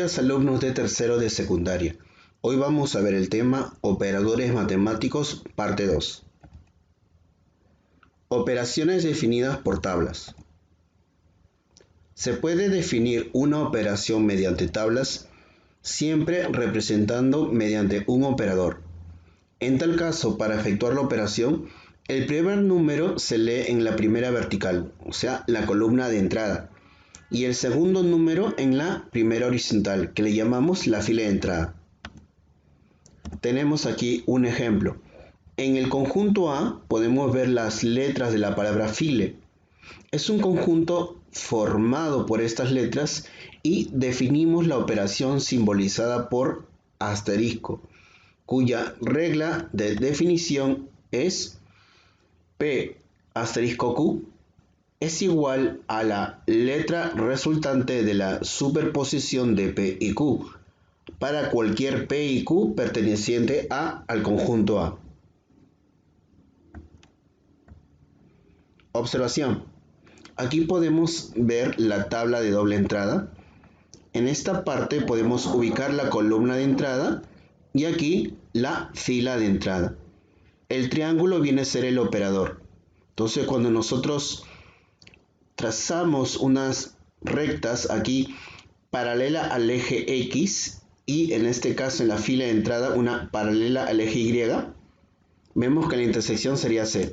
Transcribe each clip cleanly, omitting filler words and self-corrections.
días, alumnos de tercero de secundaria. Hoy vamos a ver el tema Operadores matemáticos, parte 2. Operaciones definidas por tablas. Se puede definir una operación mediante tablas, siempre representando mediante un operador. En tal caso, para efectuar la operación, el primer número se lee en la primera vertical, o sea, la columna de entrada, y el segundo número en la primera horizontal, que le llamamos la fila de entrada. Tenemos aquí un ejemplo. En el conjunto A podemos ver las letras de la palabra file. Es un conjunto formado por estas letras y definimos la operación simbolizada por asterisco, cuya regla de definición es P asterisco Q es igual a la letra resultante de la superposición de P y Q para cualquier P y Q perteneciente al conjunto A. Observación. Aquí podemos ver la tabla de doble entrada. En esta parte podemos ubicar la columna de entrada y aquí la fila de entrada. El triángulo viene a ser el operador. Entonces, cuando nosotros trazamos unas rectas aquí paralela al eje X y en este caso en la fila de entrada una paralela al eje Y, vemos que la intersección sería C.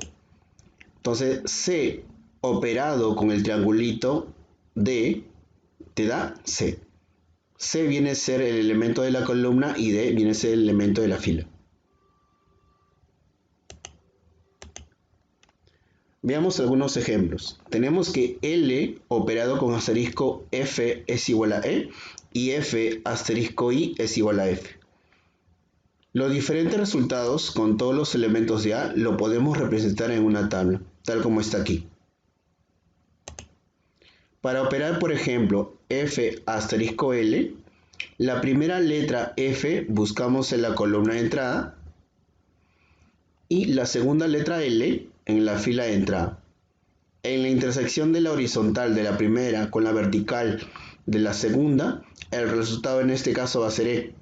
Entonces C operado con el triangulito D te da C. C viene a ser el elemento de la columna y D viene a ser el elemento de la fila. Veamos algunos ejemplos. Tenemos que L operado con asterisco F es igual a E y F asterisco I es igual a F. Los diferentes resultados con todos los elementos de A lo podemos representar en una tabla, tal como está aquí. Para operar, por ejemplo, F asterisco L, la primera letra F buscamos en la columna de entrada y la segunda letra L en la fila de entrada. En la intersección de la horizontal de la primera con la vertical de la segunda, el resultado en este caso va a ser E.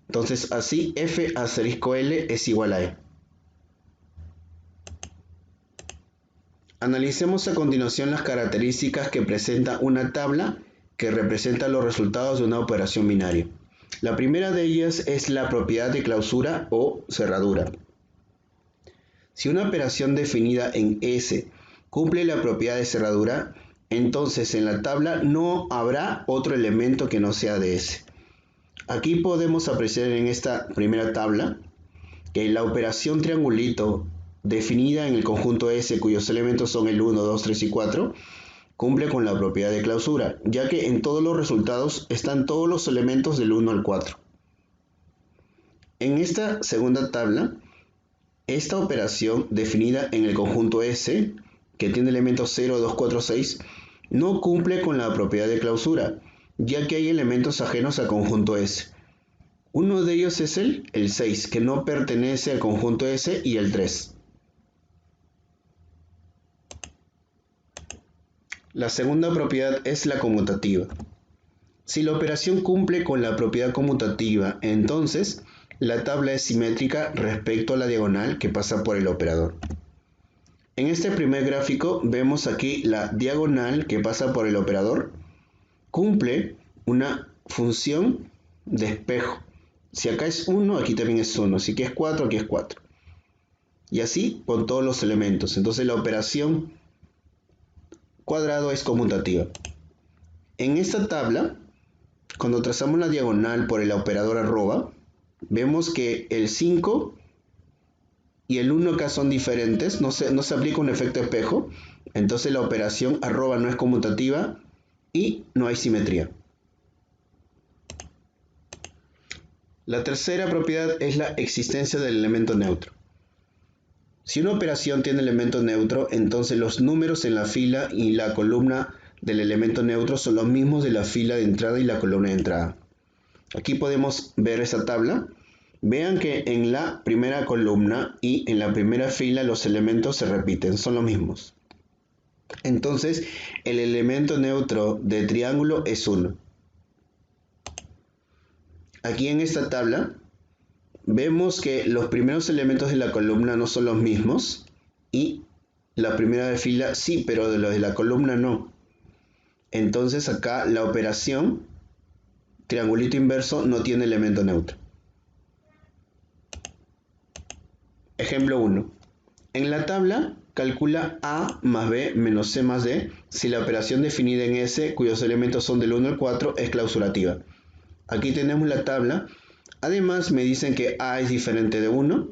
Entonces así F asterisco L es igual a E. Analicemos a continuación las características que presenta una tabla que representa los resultados de una operación binaria. La primera de ellas es la propiedad de clausura o cerradura. Si una operación definida en S cumple la propiedad de cerradura, entonces en la tabla no habrá otro elemento que no sea de S. Aquí podemos apreciar en esta primera tabla que la operación triangulito definida en el conjunto S, cuyos elementos son el 1, 2, 3 y 4, cumple con la propiedad de clausura, ya que en todos los resultados están todos los elementos del 1 al 4. En esta segunda tabla, esta operación definida en el conjunto S, que tiene elementos 0, 2, 4, 6, no cumple con la propiedad de clausura, ya que hay elementos ajenos al conjunto S. Uno de ellos es el 6, que no pertenece al conjunto S, y el 3. La segunda propiedad es la conmutativa. Si la operación cumple con la propiedad conmutativa, entonces la tabla es simétrica respecto a la diagonal que pasa por el operador. En este primer gráfico vemos aquí la diagonal que pasa por el operador cumple una función de espejo. Si acá es 1, aquí también es 1. Si aquí es 4, aquí es 4. Y así con todos los elementos. Entonces la operación cuadrado es conmutativa. En esta tabla, cuando trazamos la diagonal por el operador arroba, vemos que el 5 y el 1 acá son diferentes, no se aplica un efecto espejo, entonces la operación arroba no es conmutativa y no hay simetría. La tercera propiedad es la existencia del elemento neutro. Si una operación tiene elemento neutro, entonces los números en la fila y la columna del elemento neutro son los mismos de la fila de entrada y la columna de entrada. Aquí podemos ver esa tabla. Vean que en la primera columna y en la primera fila los elementos se repiten, son los mismos. Entonces, el elemento neutro de triángulo es 1. aquí en esta tabla vemos que los primeros elementos de la columna no son los mismos y la primera de fila sí, pero de los de la columna no. Entonces acá la operación triangulito inverso no tiene elemento neutro. Ejemplo 1. En la tabla calcula A más B menos C más D si la operación definida en S, cuyos elementos son del 1 al 4, es clausurativa. Aquí tenemos la tabla. Además me dicen que A es diferente de 1,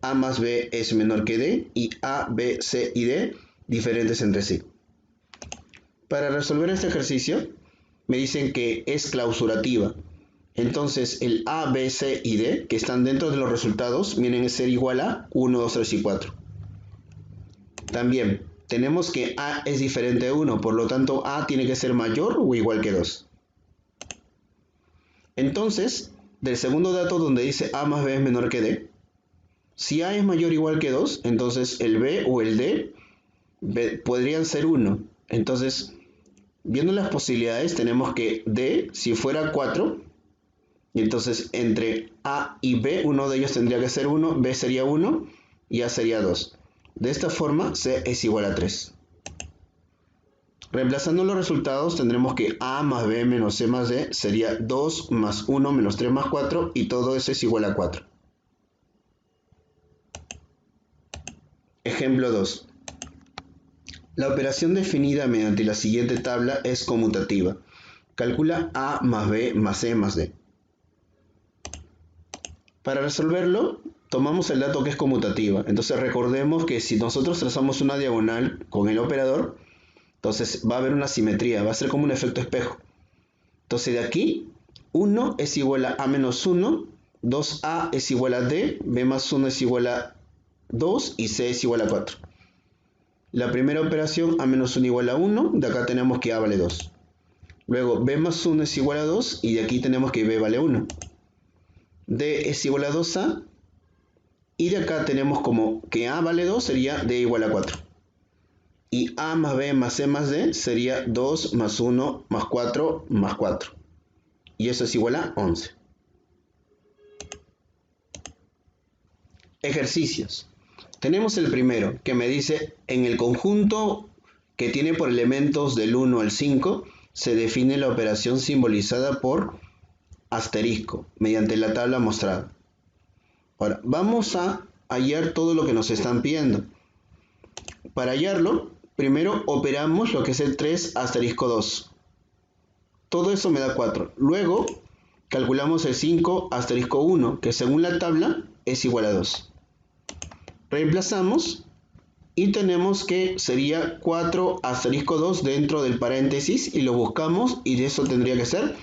A más B es menor que D y A, B, C y D diferentes entre sí. Para resolver este ejercicio me dicen que es clausurativa. Entonces el A, B, C y D que están dentro de los resultados vienen a ser igual a 1, 2, 3 y 4. También tenemos que A es diferente de 1, por lo tanto A tiene que ser mayor o igual que 2. Entonces, del segundo dato donde dice A más B es menor que D, si A es mayor o igual que 2, entonces el B o el D podrían ser 1. Entonces, viendo las posibilidades, tenemos que D, si fuera 4, y entonces entre A y B, uno de ellos tendría que ser 1, B sería 1 y A sería 2. De esta forma, C es igual a 3. Reemplazando los resultados, tendremos que A más B menos C más D sería 2 más 1 menos 3 más 4 y todo eso es igual a 4. Ejemplo 2. La operación definida mediante la siguiente tabla es conmutativa. Calcula A más B más C más D. Para resolverlo, tomamos el dato que es conmutativa. Entonces recordemos que si nosotros trazamos una diagonal con el operador, entonces va a haber una simetría, va a ser como un efecto espejo. Entonces de aquí, 1 es igual a menos 1, 2A es igual a D, B más 1 es igual a 2 y C es igual a 4. La primera operación, A menos 1 igual a 1, de acá tenemos que A vale 2. Luego B más 1 es igual a 2 y de aquí tenemos que B vale 1. D es igual a 2A y de acá tenemos como que A vale 2 sería D igual a 4. Y A más B más C más D sería 2 más 1 más 4 más 4. Y eso es igual a 11. Ejercicios. Tenemos el primero que me dice en el conjunto que tiene por elementos del 1 al 5 se define la operación simbolizada por asterisco mediante la tabla mostrada. Ahora, vamos a hallar todo lo que nos están pidiendo. Para hallarlo, primero operamos lo que es el 3 asterisco 2. Todo eso me da 4. Luego, calculamos el 5 asterisco 1, que según la tabla es igual a 2. Reemplazamos y tenemos que sería 4 asterisco 2 dentro del paréntesis y lo buscamos y de eso tendría que ser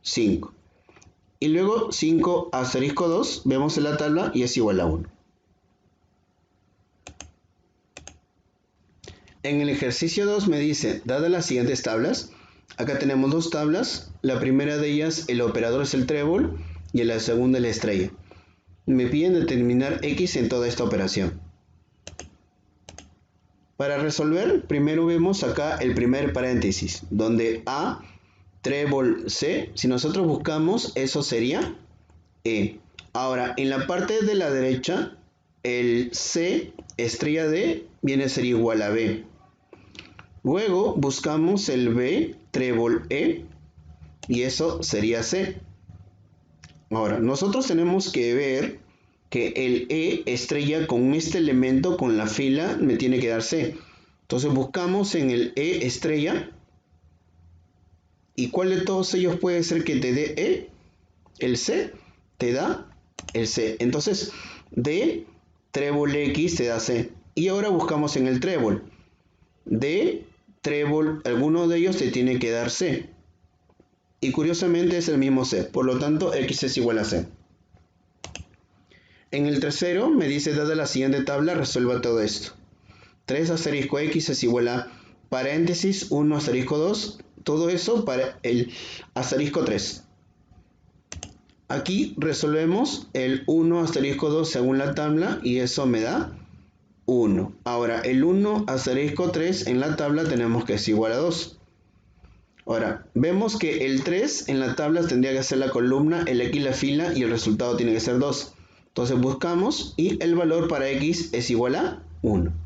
5. Y luego 5 asterisco 2, vemos en la tabla y es igual a 1. En el ejercicio 2 me dice, dadas las siguientes tablas, acá tenemos dos tablas, la primera de ellas el operador es el trébol y en la segunda es la estrella. Me piden determinar X en toda esta operación. Para resolver, primero vemos acá el primer paréntesis, donde A, trébol, C, si nosotros buscamos, eso sería E. Ahora, en la parte de la derecha, el C, estrella D, viene a ser igual a B. Luego buscamos el B, trébol E, y eso sería C. Ahora, nosotros tenemos que ver que el E estrella con este elemento, con la fila, me tiene que dar C. Entonces buscamos en el E estrella. ¿Y cuál de todos ellos puede ser que te dé E? El C te da el C. Entonces, D, trébol X te da C. Y ahora buscamos en el trébol. D, trébol, alguno de ellos te tiene que dar C. Y curiosamente es el mismo C. Por lo tanto, X es igual a C. En el tercero me dice, dada la siguiente tabla, resuelva todo esto. 3 asterisco X es igual a paréntesis 1 asterisco 2. Todo eso para el asterisco 3. Aquí resolvemos el 1 asterisco 2 según la tabla y eso me da 1. Ahora el 1 asterisco 3 en la tabla tenemos que es igual a 2. Ahora, vemos que el 3 en la tabla tendría que ser la columna, el X la fila y el resultado tiene que ser 2. Entonces buscamos y el valor para X es igual a 1.